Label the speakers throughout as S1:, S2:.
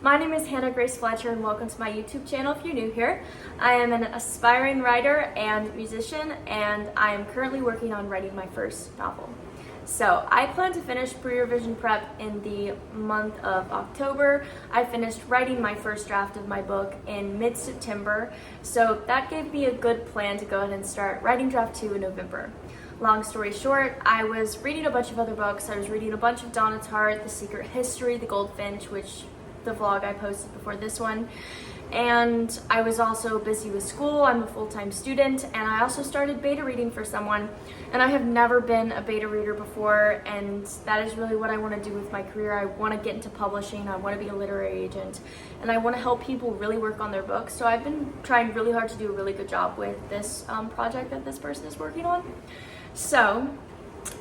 S1: My name is Hannah Grace Fletcher and welcome to my YouTube channel if you're new here. I am an aspiring writer and musician and I am currently working on writing my first novel. So I plan to finish pre-revision prep in the month of October. I finished writing my first draft of my book in mid-September, so that gave me a good plan to go ahead and start writing draft 2 in November. Long story short, I was reading a bunch of other books. I was reading a bunch of Donna's Heart, The Secret History, The Goldfinch, which the vlog I posted before this one. And I was also busy with school. I'm a full-time student, and I also started beta reading for someone. And I have never been a beta reader before, and that is really what I want to do with my career. I want to get into publishing. I want to be a literary agent, and I want to help people really work on their books. So I've been trying really hard to do a really good job with this project that this person is working on. So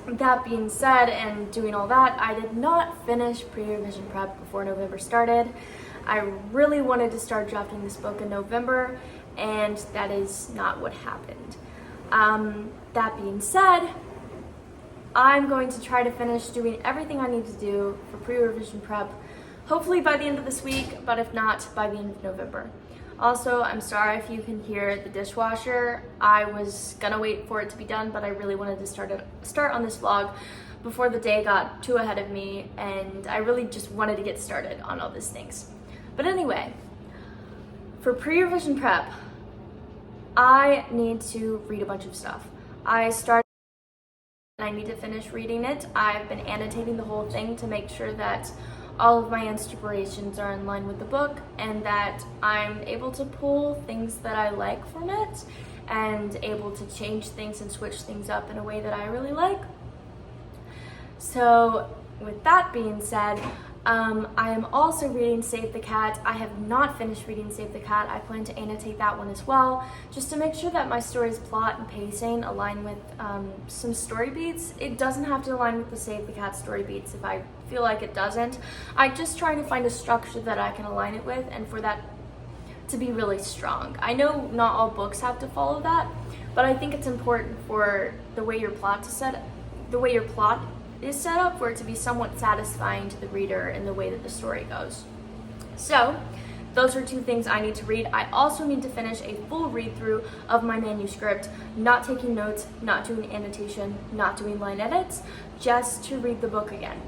S1: that being said, and doing all that, I did not finish pre-revision prep before November started. I really wanted to start drafting this book in November, and that is not what happened. That being said, I'm going to try to finish doing everything I need to do for pre-revision prep, hopefully by the end of this week, but if not, by the end of November. Also, I'm sorry if you can hear the dishwasher. I was gonna wait for it to be done, but I really wanted to start on this vlog before the day got too ahead of me, and I really just wanted to get started on all these things. But anyway, for pre-revision prep, I need to read a bunch of stuff. I need to finish reading it. I've been annotating the whole thing to make sure that all of my inspirations are in line with the book and that I'm able to pull things that I like from it and able to change things and switch things up in a way that I really like. So with that being said, I am also reading Save the Cat. I have not finished reading Save the Cat. I plan to annotate that one as well, just to make sure that my story's plot and pacing align with some story beats. It doesn't have to align with the Save the Cat story beats if I feel like it doesn't. I'm just trying to find a structure that I can align it with and for that to be really strong. I know not all books have to follow that, but I think it's important for the way your plot is set up for it to be somewhat satisfying to the reader in the way that the story goes. So those are two things I need to read. I also need to finish a full read through of my manuscript, not taking notes, not doing annotation, not doing line edits, just to read the book again.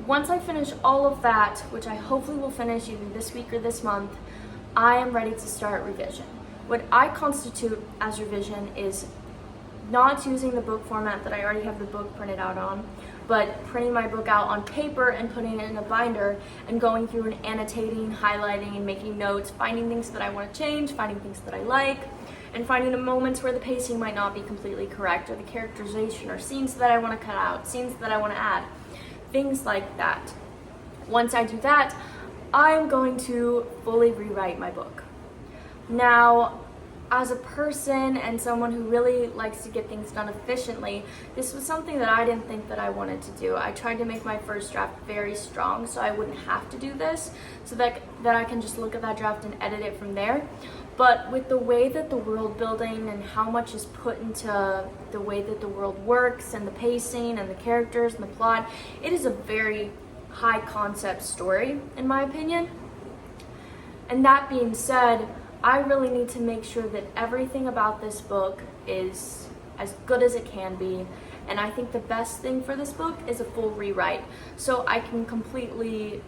S1: Once I finish all of that, which I hopefully will finish either this week or this month, I am ready to start revision. What I constitute as revision is not using the book format that I already have the book printed out on, but printing my book out on paper and putting it in a binder and going through and annotating, highlighting, and making notes, finding things that I want to change, finding things that I like, and finding the moments where the pacing might not be completely correct, or the characterization, or scenes that I want to cut out, scenes that I want to add, things like that. Once I do that, I'm going to fully rewrite my book. Now, as a person and someone who really likes to get things done efficiently, this was something that I didn't think that I wanted to do. I tried to make my first draft very strong so I wouldn't have to do this, so that I can just look at that draft and edit it from there. But with the way that the world building and how much is put into the way that the world works and the pacing and the characters and the plot, it is a very high concept story in my opinion. And that being said, I really need to make sure that everything about this book is as good as it can be, and I think the best thing for this book is a full rewrite, so I can completely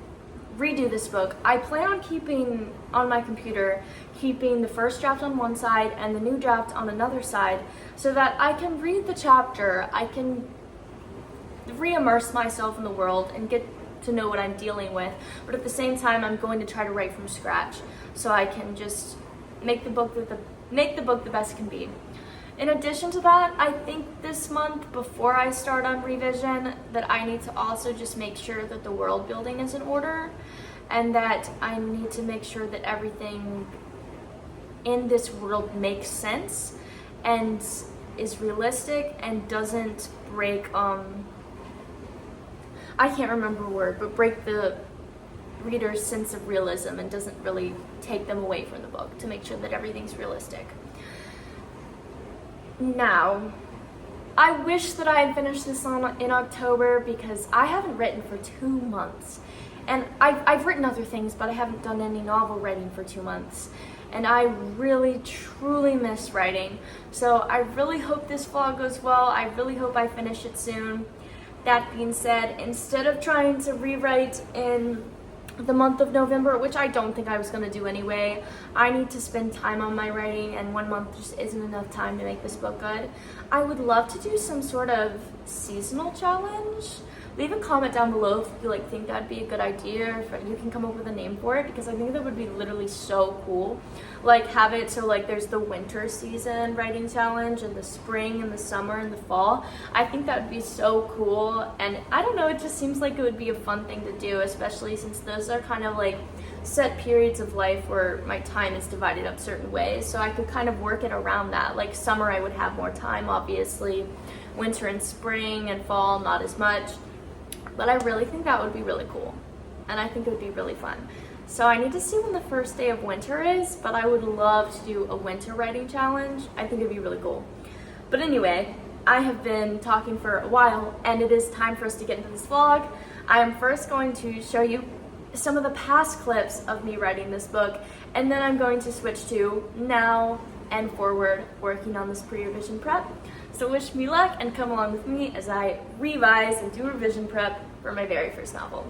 S1: redo this book. I plan on keeping on my computer, keeping the first draft on one side and the new draft on another side, so that I can read the chapter, I can re-immerse myself in the world and get to know what I'm dealing with, but at the same time I'm going to try to write from scratch so I can just make the book the best it can be. In addition to that, I think this month before I start on revision that I need to also just make sure that the world building is in order and that I need to make sure that everything in this world makes sense and is realistic and doesn't break I can't remember a word, but break the reader's sense of realism and doesn't really take them away from the book, to make sure that everything's realistic. Now, I wish that I had finished this in October because I haven't written for 2 months And I've written other things, but I haven't done any novel writing for 2 months. And I really, truly miss writing. So I really hope this vlog goes well. I really hope I finish it soon. That being said, instead of trying to rewrite in the month of November, which I don't think I was going to do anyway, I need to spend time on my writing, and 1 month just isn't enough time to make this book good. I would love to do some sort of seasonal challenge. Leave a comment down below if you think that'd be a good idea, or if you can come up with a name for it, because I think that would be literally so cool. Have it so there's the winter season writing challenge, and the spring and the summer and the fall. I think that would be so cool, and I don't know, it just seems like it would be a fun thing to do, especially since those are kind of set periods of life where my time is divided up certain ways, so I could kind of work it around that. Summer I would have more time, obviously. Winter and spring and fall, not as much. But I really think that would be really cool, and I think it would be really fun. So I need to see when the first day of winter is, but I would love to do a winter writing challenge. I think it'd be really cool. But anyway, I have been talking for a while, and it is time for us to get into this vlog. I am first going to show you some of the past clips of me writing this book, and then I'm going to switch to now and forward working on this pre-revision prep. So wish me luck and come along with me as I revise and do revision prep for my very first novel.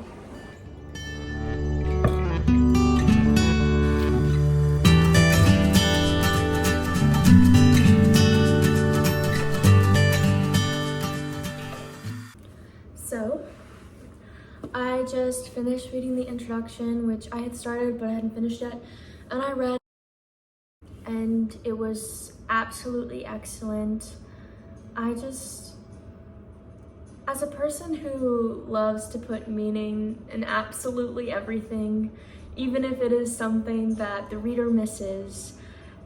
S1: So, I just finished reading the introduction, which I had started but I hadn't finished yet, and I read, and it was absolutely excellent. As a person who loves to put meaning in absolutely everything, even if it is something that the reader misses,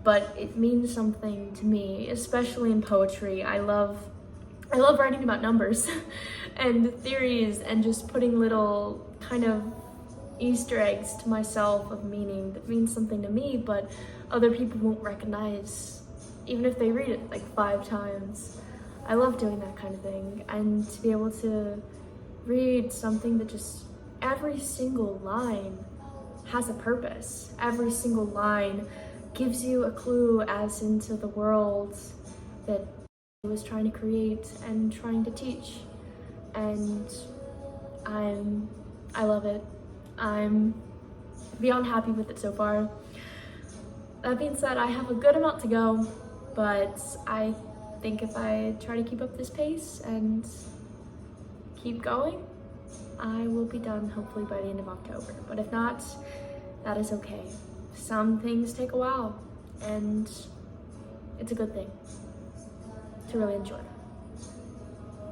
S1: but it means something to me, especially in poetry. I love writing about numbers and theories and just putting little kind of Easter eggs to myself of meaning that means something to me, but other people won't recognize, even if they read it 5 times. I love doing that kind of thing, and to be able to read something that just every single line has a purpose. Every single line gives you a clue as into the world that I was trying to create and trying to teach. And I love it. I'm beyond happy with it so far. That being said, I have a good amount to go, but I think if I try to keep up this pace and keep going, I will be done hopefully by the end of October. But if not, that is okay. Some things take a while, and it's a good thing to really enjoy.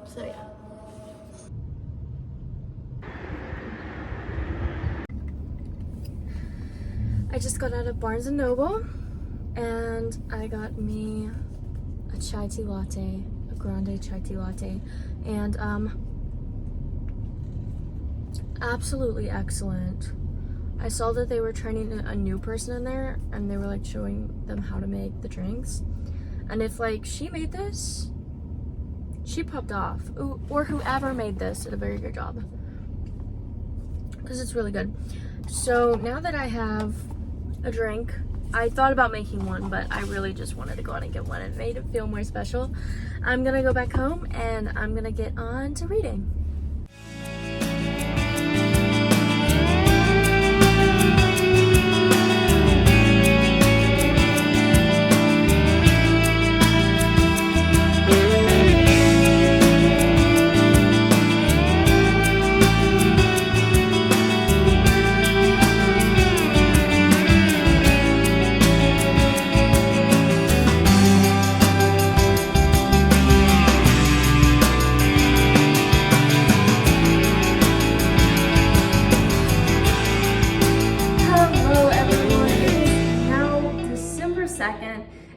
S1: So yeah. I just got out of Barnes & Noble, and I got me a chai tea latte, a grande chai tea latte, and absolutely excellent. I saw that they were training a new person in there, and they were showing them how to make the drinks, and if she made this, she popped off. Ooh, or whoever made this did a very good job, because it's really good. So now that I have a drink, I thought about making one, but I really just wanted to go out and get one. It made it feel more special. I'm gonna go back home and I'm gonna get on to reading.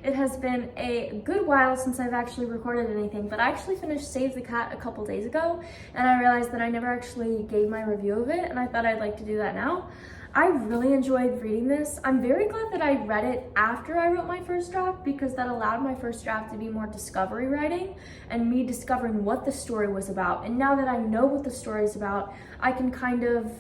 S1: It has been a good while since I've actually recorded anything, but I actually finished Save the Cat a couple days ago, and I realized that I never actually gave my review of it, and I thought I'd like to do that now. I really enjoyed reading this. I'm very glad that I read it after I wrote my first draft, because that allowed my first draft to be more discovery writing and me discovering what the story was about. And now that I know what the story is about, I can kind of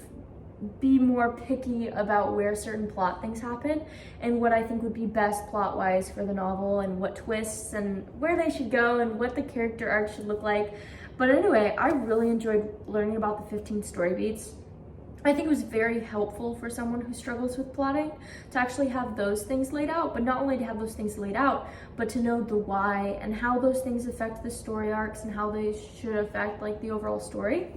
S1: be more picky about where certain plot things happen and what I think would be best plot-wise for the novel and what twists and where they should go and what the character arc should look like. But anyway, I really enjoyed learning about the 15 story beats. I think it was very helpful for someone who struggles with plotting to actually have those things laid out, but not only to have those things laid out, but to know the why and how those things affect the story arcs and how they should affect like the overall story.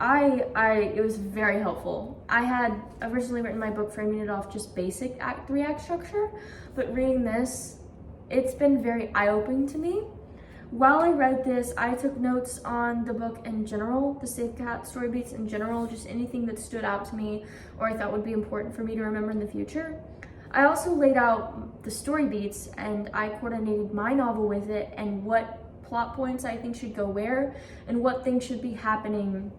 S1: It was very helpful. I had originally written my book framing it off just basic 3-act structure, but reading this, it's been very eye-opening to me. While I read this, I took notes on the book in general, the Safe Cat story beats in general, just anything that stood out to me or I thought would be important for me to remember in the future. I also laid out the story beats and I coordinated my novel with it and what plot points I think should go where and what things should be happening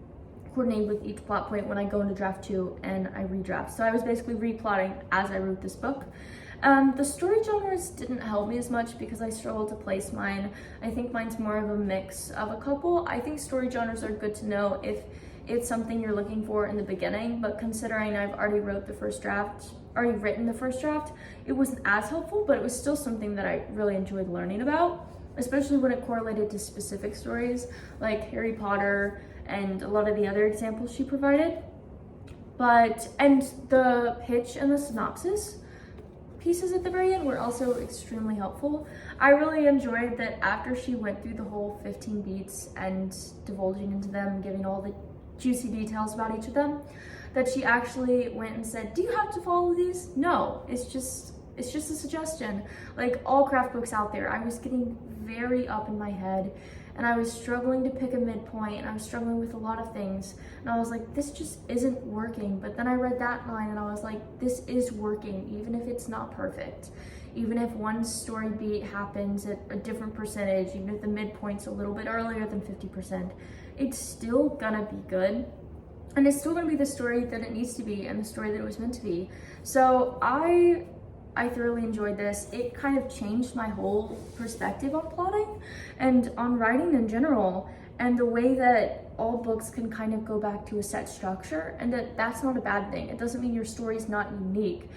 S1: coordinated with each plot point when I go into draft 2 and I redraft. So I was basically replotting as I wrote this book. The story genres didn't help me as much because I struggled to place mine. I think mine's more of a mix of a couple. I think story genres are good to know if it's something you're looking for in the beginning, but considering I've already written the first draft, it wasn't as helpful, but it was still something that I really enjoyed learning about, especially when it correlated to specific stories like Harry Potter and a lot of the other examples she provided. And the pitch and the synopsis pieces at the very end were also extremely helpful. I really enjoyed that after she went through the whole 15 beats and divulging into them, giving all the juicy details about each of them, that she actually went and said, do you have to follow these? No, it's just a suggestion. Like all craft books out there, I was getting very up in my head and I was struggling to pick a midpoint and I was struggling with a lot of things and I was like, this just isn't working. But then I read that line and I was like, this is working even if it's not perfect, even if one story beat happens at a different percentage, even if the midpoint's a little bit earlier than 50%, it's still gonna be good and it's still gonna be the story that it needs to be and the story that it was meant to be. So I thoroughly enjoyed this. It kind of changed my whole perspective on plotting and on writing in general, and the way that all books can kind of go back to a set structure, and that's not a bad thing. It doesn't mean your story's not unique.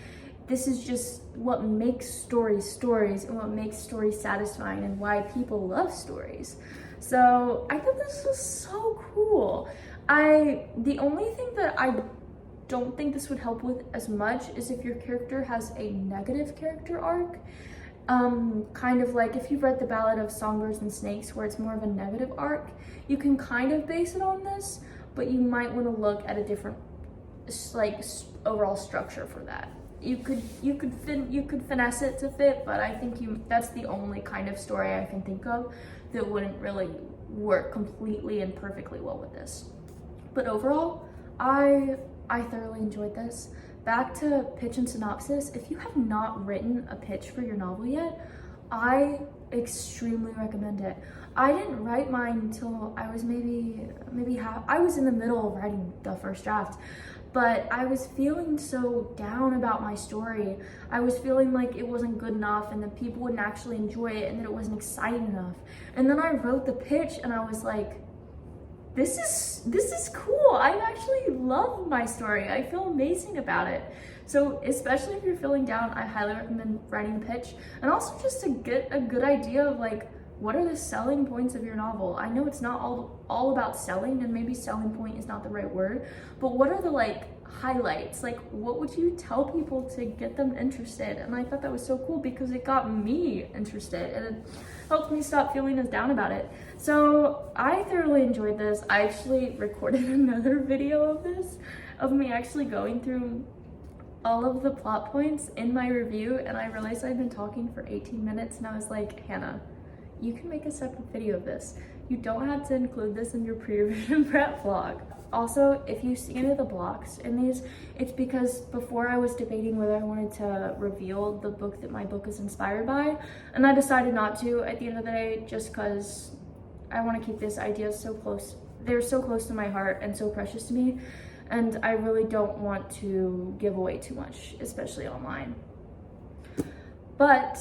S1: This is just what makes stories and what makes stories satisfying and why people love stories. So I thought this was so cool. The only thing that I don't think this would help with as much is if your character has a negative character arc. Kind of like if you've read the Ballad of Songbirds and Snakes, where it's more of a negative arc, you can kind of base it on this, but you might want to look at a different overall structure for that. You could finesse it to fit, but I think that's the only kind of story I can think of that wouldn't really work completely and perfectly well with this. But overall, I thoroughly enjoyed this. Back to pitch and synopsis, if you have not written a pitch for your novel yet, I extremely recommend it. I didn't write mine until I was maybe I was in the middle of writing the first draft, but I was feeling so down about my story. I was feeling like it wasn't good enough and that people wouldn't actually enjoy it and that it wasn't exciting enough. And then I wrote the pitch and I was like, this is cool. I actually love my story. I feel amazing about it. So especially if you're feeling down, I highly recommend writing a pitch, and also just to get a good idea of like, what are the selling points of your novel? I know it's not all about selling, and maybe selling point is not the right word, but what are the highlights? Like, what would you tell people to get them interested? And I thought that was so cool because it got me interested and it helped me stop feeling as down about it. So I thoroughly enjoyed this. I actually recorded another video of this, of me actually going through all of the plot points in my review, and I realized I'd been talking for 18 minutes and I was like, Hannah, you can make a separate video of this. You don't have to include this in your pre-revision prep vlog. Also, if you see any of the blocks in these, it's because before I was debating whether I wanted to reveal the book that my book is inspired by, and I decided not to at the end of the day, just because I want to keep this idea so close. They're so close to my heart and so precious to me, and I really don't want to give away too much, especially online. But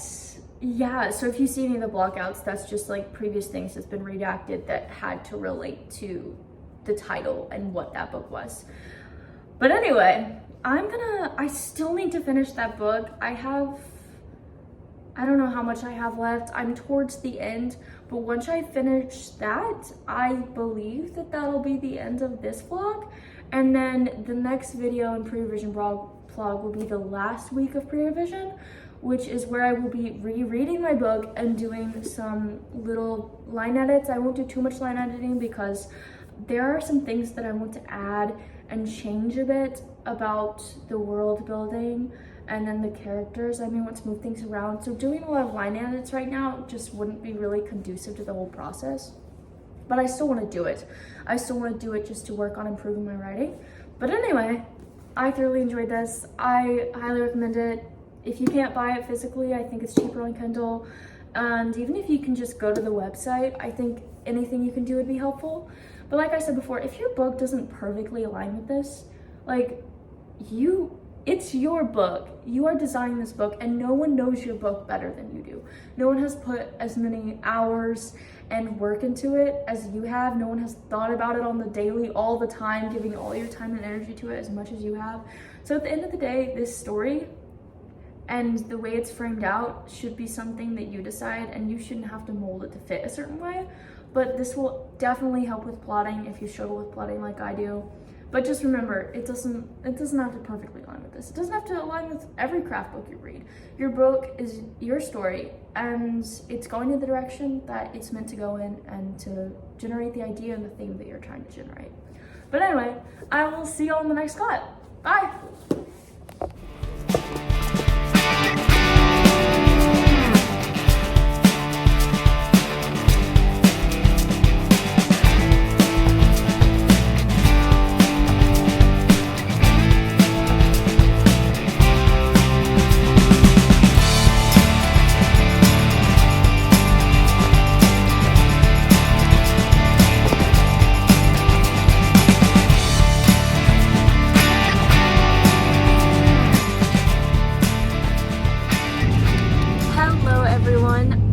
S1: yeah, so if you see any of the blockouts, that's just like previous things that's been redacted that had to relate to the title and what that book was. But anyway, I still need to finish that book. I don't know how much I have left. I'm towards the end, but once I finish that, I believe that that'll be the end of this vlog. And then the next video in Prerevision vlog will be the last week of Prerevision, which is where I will be rereading my book and doing some little line edits. I won't do too much line editing because there are some things that I want to add and change a bit about the world building and then the characters. I may want to move things around. So doing a lot of line edits right now just wouldn't be really conducive to the whole process. But I still want to do it. I still want to do it just to work on improving my writing. But anyway, I thoroughly enjoyed this. I highly recommend it. If you can't buy it physically, I think it's cheaper on Kindle. And even if you can just go to the website, I think anything you can do would be helpful. But like I said before, if your book doesn't perfectly align with this, like it's your book. You are designing this book and no one knows your book better than you do. No one has put as many hours and work into it as you have. No one has thought about it on the daily all the time, giving all your time and energy to it as much as you have. So at the end of the day, this story and the way it's framed out should be something that you decide, and you shouldn't have to mold it to fit a certain way. But this will definitely help with plotting if you struggle with plotting like I do. But just remember, it doesn't have to perfectly align with this. It doesn't have to align with every craft book you read. Your book is your story, and it's going in the direction that it's meant to go in and to generate the idea and the theme that you're trying to generate. But anyway, I will see you all in the next cut. Bye!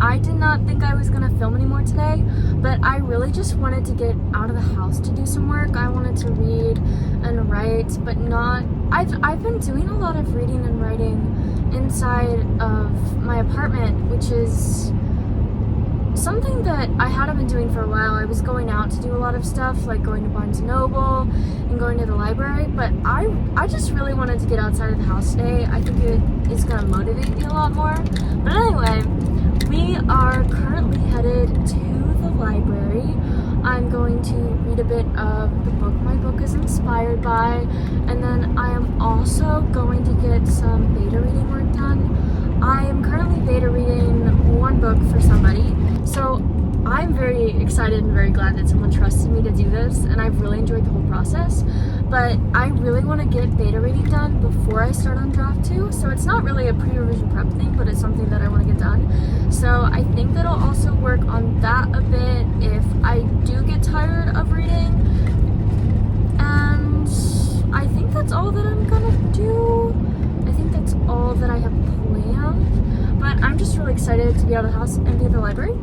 S1: I did not think I was gonna film anymore today, but I really just wanted to get out of the house to do some work. I wanted to read and write, but not, I've been doing a lot of reading and writing inside of my apartment, which is something that I hadn't been doing for a while. I was going out to do a lot of stuff, like going to Barnes & Noble and going to the library, but I just really wanted to get outside of the house today. I think it is gonna motivate me a lot more. But anyway, we are currently headed to the library. I'm going to read a bit of the book my book is inspired by, and then I am also going to get some beta reading work done. I am currently beta reading one book for somebody, so I'm very excited and very glad that someone trusted me to do this, and I've really enjoyed the whole process. But I really want to get beta reading done before I start on draft 2, so it's not really a pre-revision prep thing, but it's something that I want to get done. So I think that I'll also work on that a bit if I do get tired of reading. And I think that's all that I'm gonna do. I think that's all that I have planned. But I'm just really excited to be out of the house and be at the library.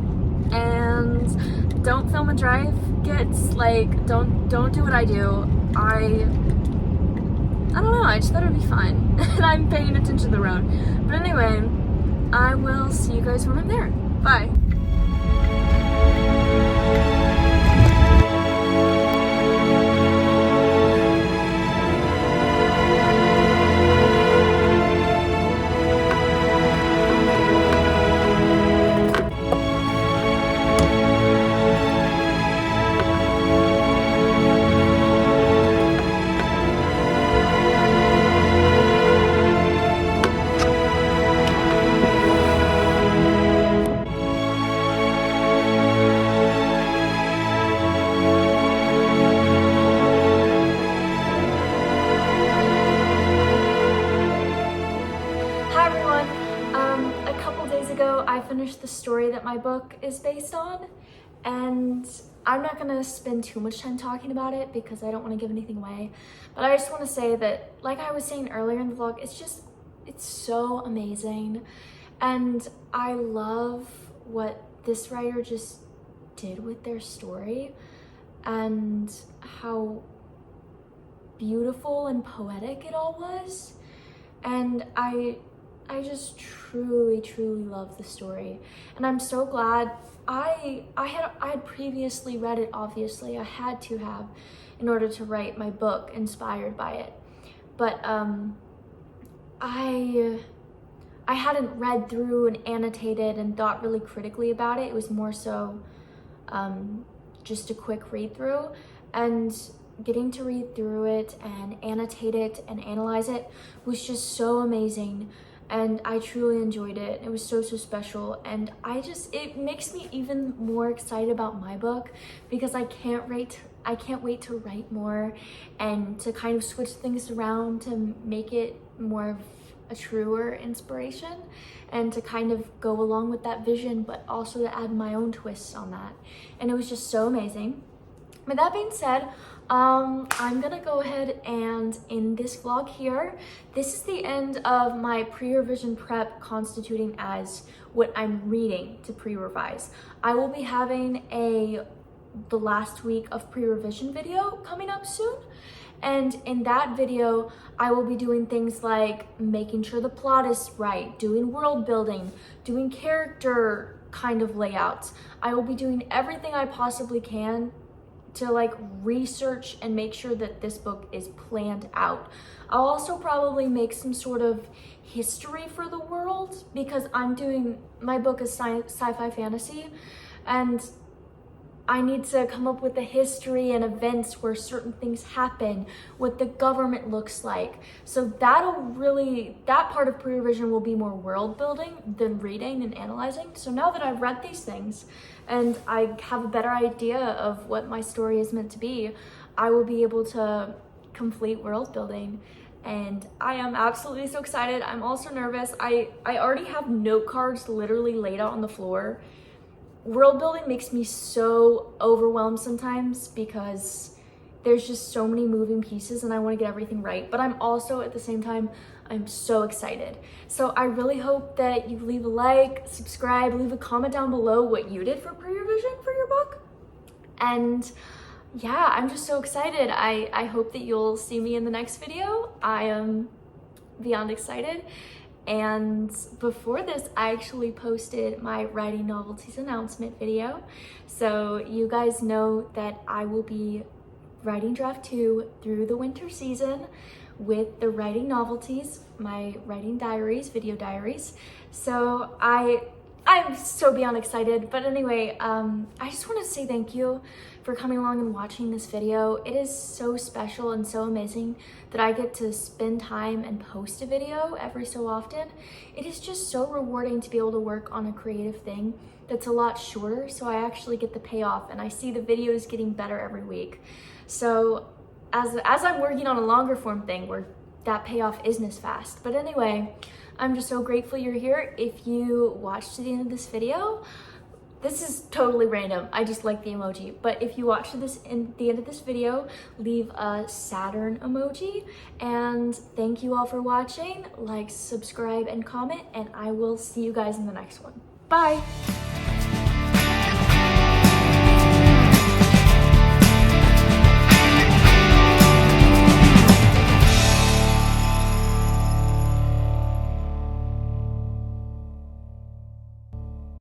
S1: And don't film and drive. Don't do what I do. I don't know, I just thought it would be fun. And I'm paying attention to the road. But anyway, I will see you guys when I'm there. Bye. I finished the story that my book is based on, and I'm not going to spend too much time talking about it because I don't want to give anything away, but I just want to say that, like I was saying earlier in the vlog, it's so amazing, and I love what this writer just did with their story and how beautiful and poetic it all was. And I just truly, truly love the story. And I'm so glad I had previously read it, obviously. I had to have in order to write my book inspired by it. But I hadn't read through and annotated and thought really critically about it. It was more so just a quick read through, and getting to read through it and annotate it and analyze it was just so amazing. And I truly enjoyed it. It was so, so special. And it makes me even more excited about my book, because I can't wait to write more and to kind of switch things around to make it more of a truer inspiration, and to kind of go along with that vision, but also to add my own twists on that. And it was just so amazing. With that being said, I'm gonna go ahead and end this vlog here. This is the end of my pre-revision prep, constituting as what I'm reading to pre-revise. I will be having the last week of pre-revision video coming up soon. And in that video, I will be doing things like making sure the plot is right, doing world building, doing character kind of layouts. I will be doing everything I possibly can to like research and make sure that this book is planned out. I'll also probably make some sort of history for the world, because my book is sci-fi fantasy, and I need to come up with a history and events where certain things happen, what the government looks like. So that part of pre-revision will be more world building than reading and analyzing. So now that I've read these things and I have a better idea of what my story is meant to be, I will be able to complete world building. And I am absolutely so excited. I'm also nervous. I already have note cards literally laid out on the floor. World building makes me so overwhelmed sometimes, because there's just so many moving pieces and I want to get everything right. But I'm also, at the same time, I'm so excited. So I really hope that you leave a like, subscribe, leave a comment down below what you did for pre-revision for your book. And yeah, I'm just so excited. I hope that you'll see me in the next video. I am beyond excited. And before this, I actually posted my writing novelties announcement video. So you guys know that I will be writing draft 2 through the winter season with the writing novelties, my writing diaries, video diaries. So I'm so beyond excited. But anyway, I just want to say thank you for coming along and watching this video. It is so special and so amazing that I get to spend time and post a video every so often. It is just so rewarding to be able to work on a creative thing that's a lot shorter, so I actually get the payoff, and I see the videos getting better every week. So as I'm working on a longer form thing where that payoff isn't as fast. But anyway, I'm just so grateful you're here. If you watched to the end of this video, this is totally random, I just like the emoji, but if you watch to the end of this video, leave a Saturn emoji. And thank you all for watching. Like, subscribe, and comment, and I will see you guys in the next one. Bye!